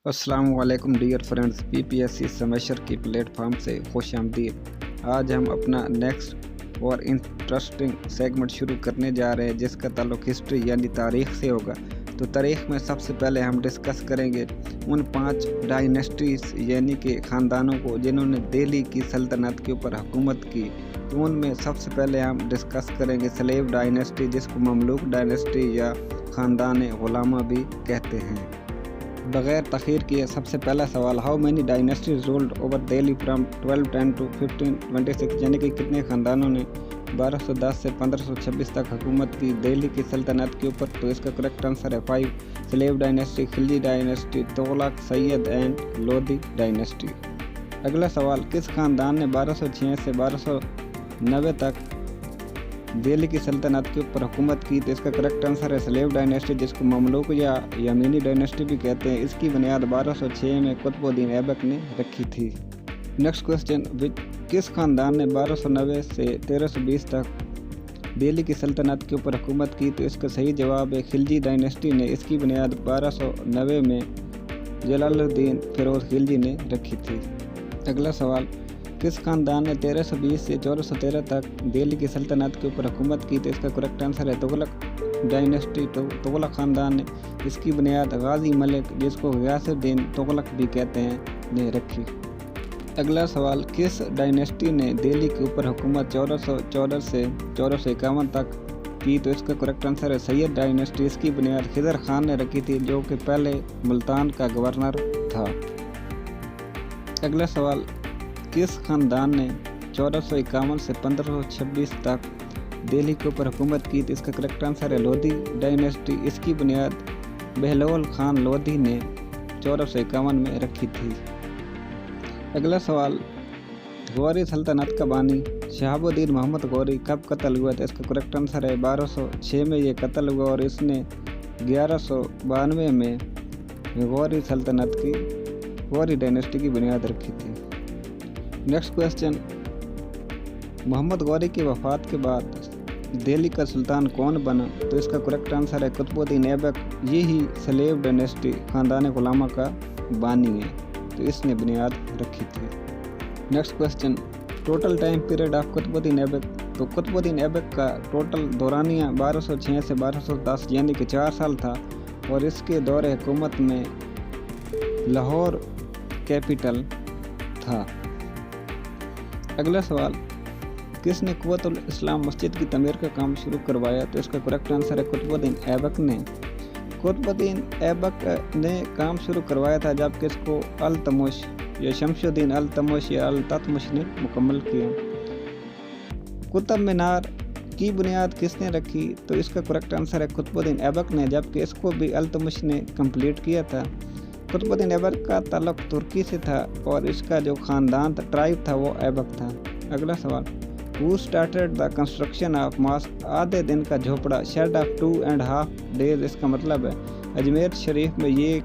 अस्सलाम वालेकुम dear friends, PPSC semester की प्लेटफॉर्म से खुश आमदीद। आज हम अपना नेक्स्ट और इंटरेस्टिंग सेगमेंट शुरू करने जा रहे हैं जिसका ताल्लुक हिस्ट्री यानी तारीख़ से होगा। तो तारीख़ में सबसे पहले हम डिस्कस करेंगे उन 5 डायनेस्टीज़ यानी कि ख़ानदानों को जिन्होंने दिल्ली की सल्तनत के ऊपर हुकूमत की। तो उनमें सबसे पहले हम डिस्कस करेंगे स्लेव डायनेस्टी, जिसको ममलूक डायनेस्टी या ख़ानदान गुलामा भी कहते हैं। बगैर तखीर किए सबसे पहला सवाल, how many dynasties ruled over Delhi from 1210 to 1526, यानी कि कितने ख़ानदानों ने 1210 से 1526 तक हुकूमत की दिल्ली की सल्तनत के ऊपर। तो इसका करेक्ट आंसर है 5, slave dynasty, Khilji dynasty, Tughlaq, Syed and Lodhi dynasty. अगला सवाल, किस ख़ानदान ने 1206 से 1290 तक दिल्ली की सल्तनत के ऊपर हुकूमत की? तो इसका करेक्ट आंसर है स्लेव डायनेस्टी, जिसको ममलूक या यमीनी डायनेस्टी भी कहते हैं। इसकी बुनियाद 1206 में कुतुबुद्दीन ऐबक ने रखी थी। नेक्स्ट क्वेश्चन, किस ख़ानदान ने 1290 से 1320 तक दिल्ली की सल्तनत के ऊपर हुकूमत की? तो इसका सही जवाब है खिलजी डायनेस्टी ने। इसकी बुनियाद 1290 में जलालुद्दीन फिरोज खिलजी ने रखी थी। अगला सवाल, किस ख़ानदान ने 1320 से 1413 तक दिल्ली की सल्तनत के ऊपर हुकूमत की? तो इसका करेक्ट आंसर है तुगलक डायनेस्टी। तो तुगलक ख़ानदान ने इसकी बुनियाद गाजी मलिक, जिसको गयासुद्दीन तुगलक भी कहते हैं, ने रखी। अगला सवाल, किस डायनेस्टी ने दिल्ली के ऊपर हुकूमत 1414 से 1451 तक की? तो इसका करेक्ट आंसर है सैयद डायनेस्टी। इसकी बुनियाद खिदर खान ने रखी थी, जो कि पहले मुल्तान का गवर्नर था। अगला सवाल, किस ख़ानदान ने 1451 से 1526 तक दिल्ली के ऊपर हुकूमत की? तो इसका करेक्ट आंसर है लोधी डायनेस्टी। इसकी बुनियाद बहलोल खान लोधी ने 1451 में रखी थी। अगला सवाल, गौरी सल्तनत का बानी शहाबुद्दीन मोहम्मद गौरी कब कत्ल हुआ? तो इसका करेक्ट आंसर है 1206 में ये कत्ल हुआ और इसने 1192 में गौरी सल्तनत की गौरी डायनेस्टी की बुनियाद रखी थी। नेक्स्ट क्वेश्चन, मोहम्मद गौरी की वफ़ात के बाद दिल्ली का सुल्तान कौन बना? तो इसका करेक्ट आंसर है कुतुबुद्दीन ऐबक। ये ही स्लेव डायनेस्टी ख़ानदान गुलामा का बानी है, तो इसने बुनियाद रखी थी। Next question, total time period of Qutbuddin Aibak. तो कुतुबुद्दीन ऐबक का टोटल दौरानिया 1206 से 1210 यानी कि 4 साल था और इसके दौरे हुकूमत में लाहौर कैपिटल था। अगला सवाल, किसने कुव्वतुल इस्लाम मस्जिद की तमीर का काम शुरू करवाया? तो इसका करेक्ट आंसर है कुतुबुद्दीन ऐबक ने। कुतुबुद्दीन ऐबक ने काम शुरू करवाया था, जबकि इसको अल-तमुश या शमशुद्दीन अल-तमुश या अल-ततमुश ने मुकम्मल किया। कुतुब मीनार की बुनियाद किसने रखी? तो इसका करेक्ट आंसर है कुतुबुद्दीन ऐबक ने, जबकि इसको भी अल-तमुश ने कंप्लीट किया था। कुतुबुद्दीन ऐबक का ताल्लुक तुर्की से था और इसका जो ख़ानदान था, ट्राइब था, वो ऐबक था। अगला सवाल, who started the construction of mosque? आधे दिन का झोपड़ा, शेड ऑफ 2.5 डेज। इसका मतलब है अजमेर शरीफ में ये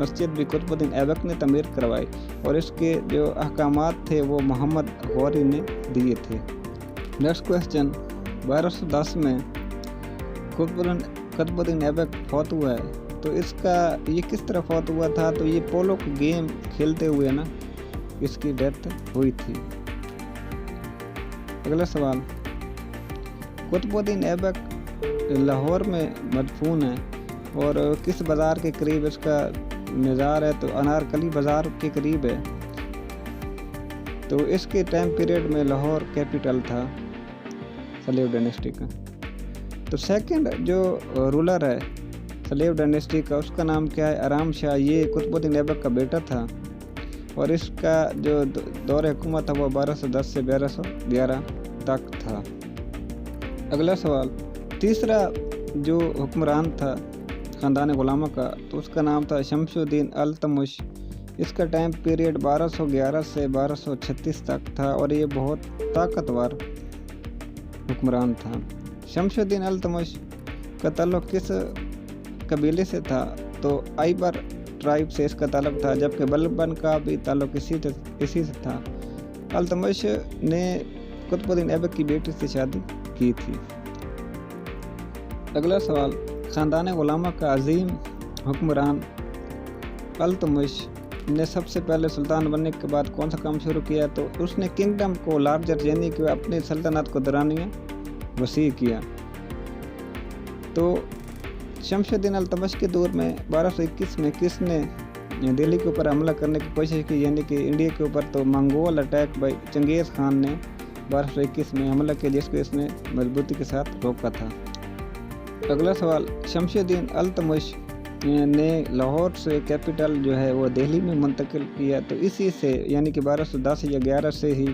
मस्जिद भी कुतुबुद्दीन ऐबक ने तमीर करवाई और इसके जो अहकामात थे वो मोहम्मद गौरी ने दिए थे। नेक्स्ट क्वेश्चन, 1210 में कुतुबुद्दीन ऐबक फौत हुआ है, तो इसका ये किस तरह फौत हुआ था? तो ये पोलो का गेम खेलते हुए ना इसकी डेथ हुई थी। अगला सवाल, कुतुबुद्दीन ऐबक लाहौर में मदफून है और किस बाज़ार के करीब इसका मज़ार है? तो अनारकली बाज़ार के करीब है। तो इसके टाइम पीरियड में लाहौर कैपिटल था स्लेव डायनेस्टी का। तो सेकंड जो रूलर है स्लेव डायनेस्टी का, उसका नाम क्या है? आराम शाह। ये कुतुबुद्दीन ऐबक का बेटा था और इसका जो दौर हुकूमत था वो 1210 से 1211 तक था। अगला सवाल, तीसरा जो हुक्मरान था ख़ानदान गुलामा का, तो उसका नाम था शमशुद्दीन अल-तमुश। इसका टाइम पीरियड 1211 से 1236 तक था और ये बहुत ताकतवर हुक्मरान था। शमशुद्दीन अल-तमुश का ताल्लुक किस कबीले से था? तो आइबर ट्राइब से इसका ताल्लुक था, जबकि बलबन का भी ताल्लुक इसी से था। अल-तमुश ने कुतुबुद्दीन ऐबक की बेटी से शादी की थी। अगला सवाल, ख़ानदान गुलामा का अजीम हुक्मरान अल्तमिश ने सबसे पहले सुल्तान बनने के बाद कौन सा काम शुरू किया? तो उसने किंगडम को लार्जर यानी कि अपनी सल्तनत को दरानिया वसी किया। तो शमशुद्दीन अल्तमिश के दौर में 1221 में किसने दिल्ली के ऊपर हमला करने की कोशिश की यानी कि इंडिया के ऊपर? तो Mongol attack by Changez Khan ने 1221 में हमला किया, जिसको इसने मजबूती के साथ रोका था। अगला सवाल, शमशुद्दीन अल्तमिश ने लाहौर से कैपिटल जो है वो दिल्ली में मुंतकिल किया। तो इसी से यानी कि 1210 या 11 से ही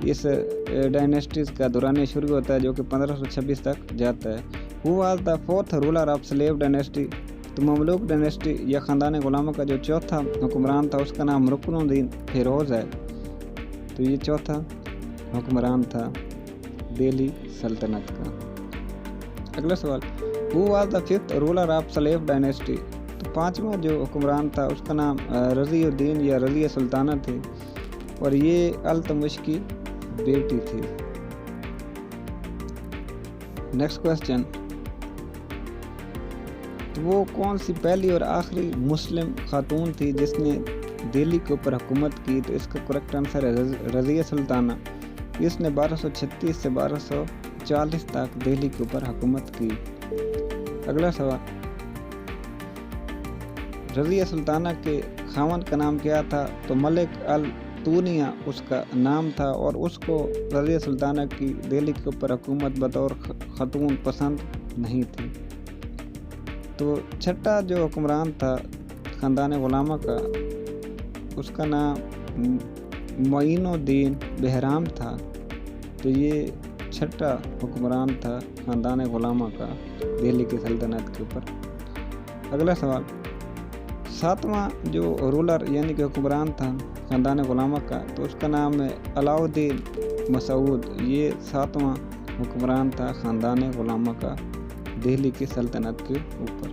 इस डायनेस्टीज़ का दौरानिया शुरू होता है, जो कि 1526 तक जाता है। Who was the fourth ruler of slave dynasty? तो ममलूक डायनेस्टी या ख़ानदान गुलामों का जो चौथा हुक्मरान था उसका नाम रुकनुद्दीन फिरोज़ है। तो ये चौथा हुक्मरान था दिल्ली सल्तनत का। अगला सवाल, who was the fifth ruler of slave dynasty? तो पाँचवा जो हुक्मरान था उसका नाम रज़ियुद्दीन या रज़िया सुल्ताना थी और ये अल्तमिश की बेटी थी। नेक्स्ट क्वेश्चन, तो वो कौन सी पहली और आखिरी मुस्लिम खातून थी जिसने दिल्ली के ऊपर हुकूमत की? तो इसका करेक्ट आंसर है रज़िया सुल्ताना। इसने 1236 से 1240 तक दिल्ली के ऊपर हुकूमत की। अगला सवाल, रज़िया सुल्ताना के खावन का नाम क्या था? तो मलिक अल तूनिया उसका नाम था और उसको रज़िया सुल्ताना की दिल्ली के ऊपर हुकूमत बतौर खातून पसंद नहीं थी। तो छठा जो हुक्मरान था ख़ानदान गुलामा का उसका नाम मोइनुद्दीन बहराम था। तो ये छठा हुक्मरान था ख़ानदान गुलामा का दिल्ली की सल्तनत के ऊपर। अगला सवाल, सातवां जो रूलर यानी कि हुक्मरान था ख़ानदान गुलामा का तो उसका नाम है अलाउद्दीन मसूद। ये सातवां हुक्मरान था ख़ानदान गुलामा का दिल्ली की सल्तनत के ऊपर।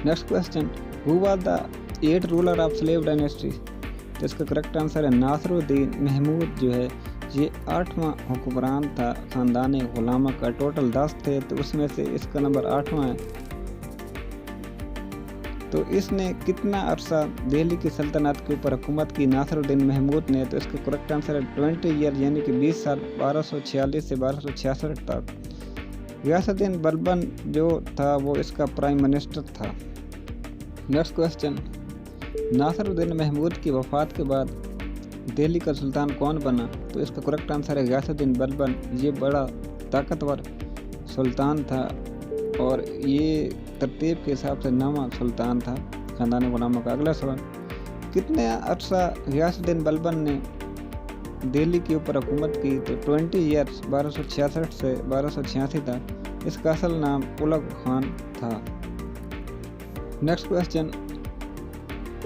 Next question, who was the eight ruler of slave dynasty? तो इसका करेक्ट आंसर है नासरुद्दीन महमूद जो है ये 8वां हुक्मरान था ख़ानदान गुलामा का। टोटल 10 थे तो उसमें से इसका नंबर 8वां है। तो इसने कितना अरसा दिल्ली की सल्तनत के ऊपर हुकूमत की नासरुद्दीन महमूद ने? तो इसका करेक्ट आंसर है 20 ईयर यानी कि 20 साल 1246 से 1266 तक। गियासुद्दीन बलबन जो था वो इसका प्राइम मिनिस्टर था। नेक्स्ट क्वेश्चन, नासरुद्दीन महमूद की वफ़ात के बाद दिल्ली का सुल्तान कौन बना? तो इसका करेक्ट आंसर है गियासुद्दीन बलबन। ये बड़ा ताकतवर सुल्तान था और ये तरतीब के हिसाब से 9वां सुल्तान था ख़ानदान गुलामा का। अगला सवाल, कितने अरसा गियासुद्दीन बलबन ने दिल्ली के ऊपर हुकूमत की? तो 20 ईयर्स 1266 से 1286 तक। इसका असल नाम उलग खान था। नेक्स्ट क्वेश्चन,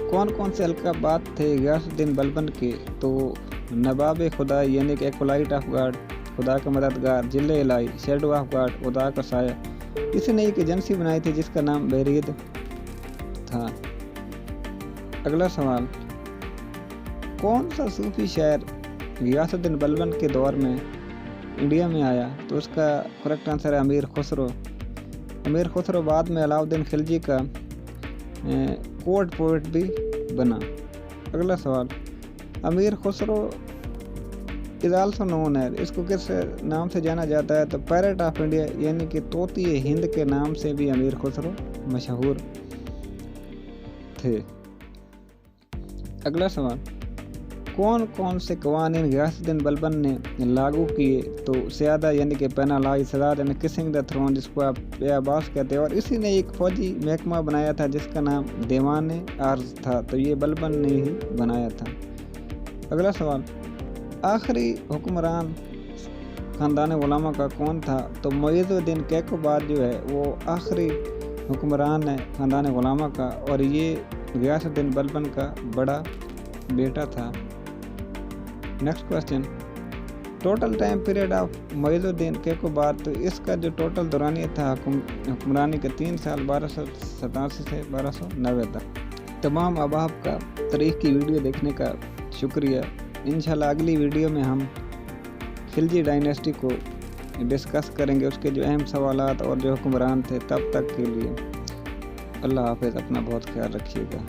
कौन कौन से अलकाबात थे गियासुद्दीन बलबन के? तो नवाब खुदा यानी कि एक्वलाइट ऑफ गॉड, खुदा का मददगार, जिले इलाही, शेडो ऑफ गॉड, खुदा का साया। इसने एक एजेंसी बनाई थी जिसका नाम बैरीद था। अगला सवाल, कौन सा सूफी शायर गियासुद्दीन बलबन के दौर में इंडिया में आया? तो उसका करेक्ट आंसर है अमीर खुसरो। अमीर खुसरो बाद में अलाउद्दीन खिलजी का कोर्ट पोएट भी बना। अगला सवाल, अमीर खुसरो इज आल्सो नोन है, इसको किस नाम से जाना जाता है? तो पैरट ऑफ इंडिया यानी कि तोती हिंद के नाम से भी अमीर खुसरो मशहूर थे। अगला सवाल, कौन कौन से कवानीन गियासुद्दीन बलबन ने लागू किए? तो सयादा यानी कि पेनालाई, सदाद यानी किसिंग द थ्रोन जिसको आप अब्बास कहते हैं, और इसी ने एक फौजी महकमा बनाया था जिसका नाम दीवान अर्ज था। तो ये बलबन ने ही बनाया था। अगला सवाल, आखिरी हुक्मरान ख़ानदान गुलामा का कौन था? तो मुइज़ुद्दीन कैकोबाद जो है वो आखिरी हुक्मरान है ख़ानदान गुलामा का और ये गियासुद्दीन बलबन का बड़ा बेटा था। Next question, total time period of Muizuddin Kaiqubad. तो इसका जो टोटल दौरानिया था हुक्मरानी के 3 साल 1287 से 1290 तक। तमाम अहबाब का तारीख़ की वीडियो देखने का शुक्रिया। इंशाल्लाह अगली वीडियो में हम खिलजी डायनेस्टी को डिस्कस करेंगे, उसके जो अहम सवालात और जो हुक्मरान थे। तब तक के लिए अल्लाह हाफ़िज़, अपना बहुत ख्याल रखिएगा।